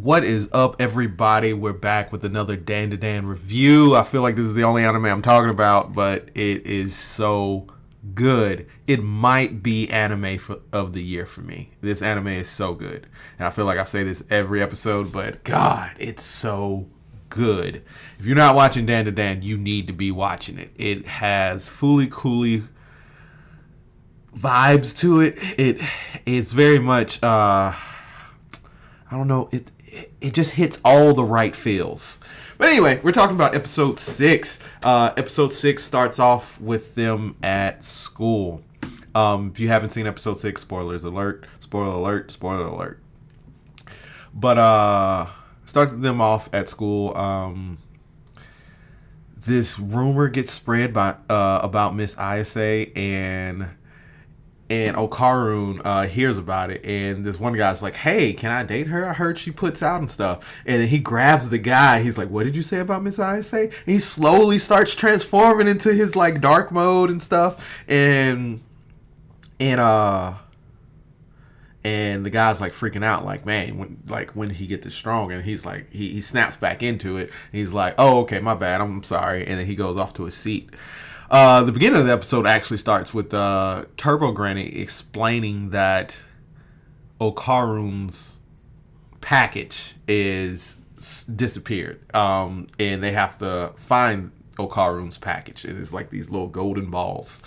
What is up, everybody? We're back with another DanDaDan review. I feel like this is the only anime I'm talking about, but it is so good. It might be of the year for me. This anime is so good. And I feel like I say this every episode, but God, it's so good. If you're not watching DanDaDan, you need to be watching it. It has Fooly Cooly vibes to it. It's very much I don't know, it just hits all the right feels. But anyway, we're talking about episode 6. Episode 6 starts off with them at school. If you haven't seen episode 6, spoiler alert. But starts them off at school. This rumor gets spread about Miss Ayase, and Okarun hears about it, and this one guy's like, hey, can I date her? I heard she puts out and stuff. And then he grabs the guy. He's like, what did you say about Miss Ayase? And he slowly starts transforming into his like dark mode and stuff. And the guy's like freaking out, like, man, when he get this strong? And he's like, he snaps back into it. He's like, oh, okay, my bad, I'm sorry. And then he goes off to his seat. The beginning of the episode actually starts with Turbo Granny explaining that Okarun's package is disappeared, and they have to find Okarun's package. It is like these little golden balls,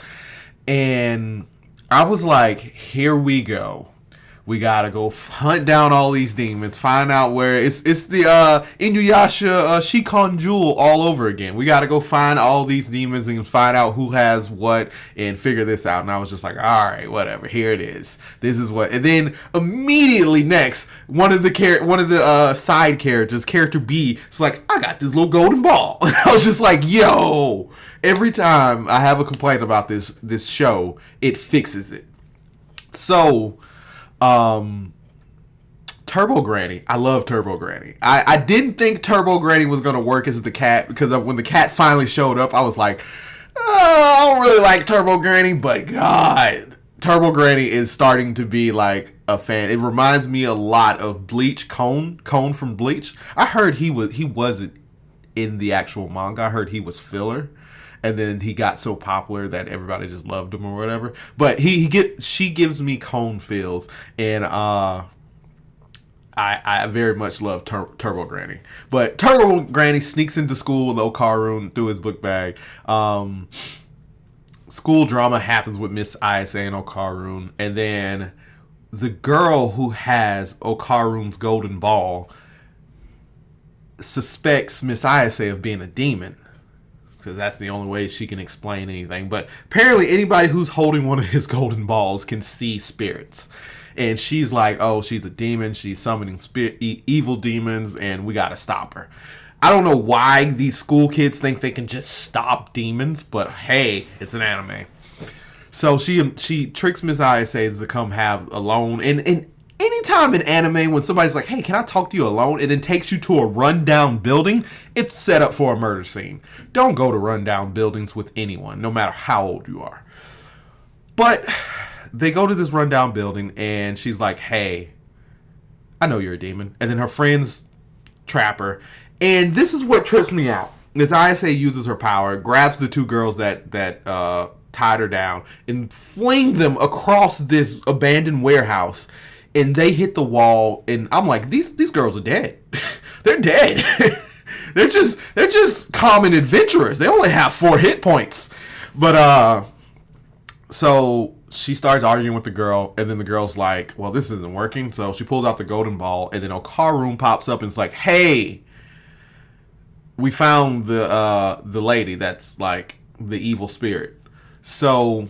and I was like, here we go. We gotta go hunt down all these demons, find out where it's the Inuyasha Shikon Jewel all over again. We gotta go find all these demons and find out who has what and figure this out. And I was just like, all right, whatever. Here it is. This is what. And then immediately next, one of the side characters, character B, is like, I got this little golden ball. And I was just like, yo. Every time I have a complaint about this show, it fixes it. So. Turbo Granny. I love Turbo Granny. I didn't think Turbo Granny was going to work as the cat, because when the cat finally showed up, I was like, oh, I don't really like Turbo Granny, but God, Turbo Granny is starting to be like a fan. It reminds me a lot of Bleach Cone from Bleach. I heard he wasn't in the actual manga. I heard he was filler. And then he got so popular that everybody just loved him or whatever. But she gives me Cone feels, and I very much love Turbo Granny. But Turbo Granny sneaks into school with Okarun through his book bag. School drama happens with Miss Ayase and Okarun, and then the girl who has Okarun's golden ball suspects Miss Ayase of being a demon, because that's the only way she can explain anything. But apparently anybody who's holding one of his golden balls can see spirits. And she's like, oh, she's a demon. She's summoning evil demons, and we got to stop her. I don't know why these school kids think they can just stop demons, but hey, it's an anime. So she tricks Miss Ayase to come have alone. And anytime in anime when somebody's like, hey, can I talk to you alone? And then takes you to a rundown building, it's set up for a murder scene. Don't go to rundown buildings with anyone, no matter how old you are. But they go to this rundown building, and she's like, hey, I know you're a demon. And then her friends trap her. And this is what trips me out. Miss Ayase uses her power, grabs the two girls that tied her down, and fling them across this abandoned warehouse. And they hit the wall, and I'm like, these girls are dead. They're dead. they're just common adventurers. They only have 4 hit points. But so she starts arguing with the girl, and then the girl's like, well, this isn't working. So she pulls out the golden ball, and then Okarun pops up and is like, hey, we found the lady that's like the evil spirit. So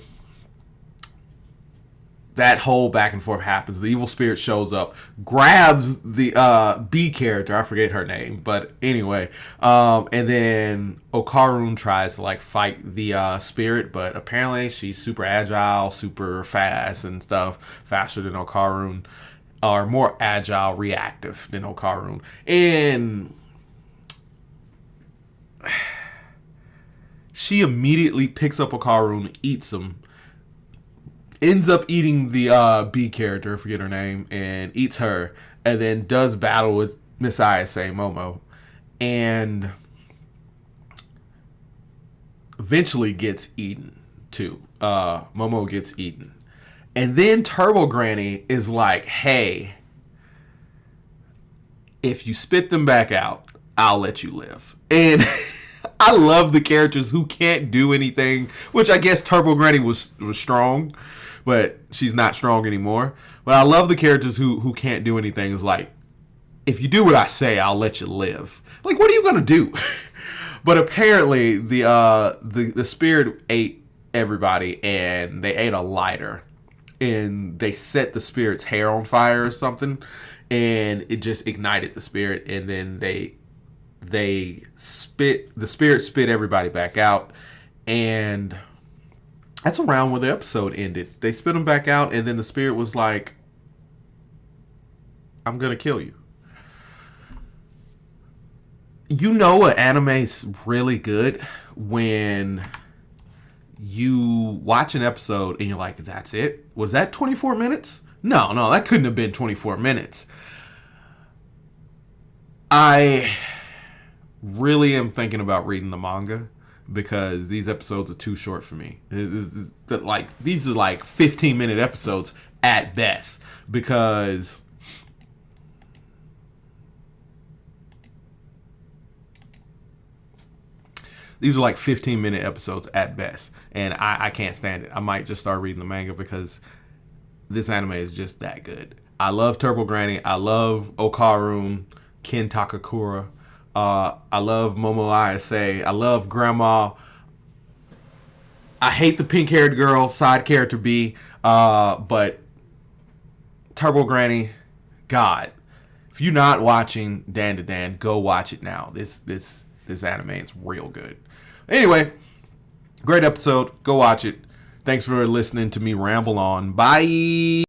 that whole back and forth happens. The evil spirit shows up, grabs the B character, I forget her name, but anyway, and then Okarun tries to like fight the spirit, but apparently she's super agile, super fast and stuff, faster than Okarun, or more agile, reactive than Okarun, and she immediately picks up Okarun, eats him, ends up eating the B character, I forget her name, and eats her, and then does battle with Miss Ayase Momo, and eventually gets eaten too. Momo gets eaten. And then Turbo Granny is like, hey, if you spit them back out, I'll let you live. And I love the characters who can't do anything, which I guess Turbo Granny was strong, but she's not strong anymore. But I love the characters who can't do anything. Is like, if you do what I say, I'll let you live. Like, what are you gonna do? But apparently the spirit ate everybody, and they ate a lighter, and they set the spirit's hair on fire or something, and it just ignited the spirit, and then the spirit spit everybody back out, and that's around where the episode ended. They spit them back out, and then the spirit was like, I'm gonna kill you. You know an anime's really good when you watch an episode and you're like, that's it? Was that 24 minutes? No, that couldn't have been 24 minutes. I really am thinking about reading the manga because these episodes are too short for me. These are like 15-minute episodes at best, because these are like 15-minute episodes at best, and I can't stand it. I might just start reading the manga because this anime is just that good. I love Turbo Granny. I love Okarun, Ken Takakura. I love Momo Ayase. I love Grandma. I hate the pink-haired girl, side character B, but Turbo Granny, God. If you're not watching DanDaDan, go watch it now. This anime is real good. Anyway, great episode. Go watch it. Thanks for listening to me ramble on. Bye.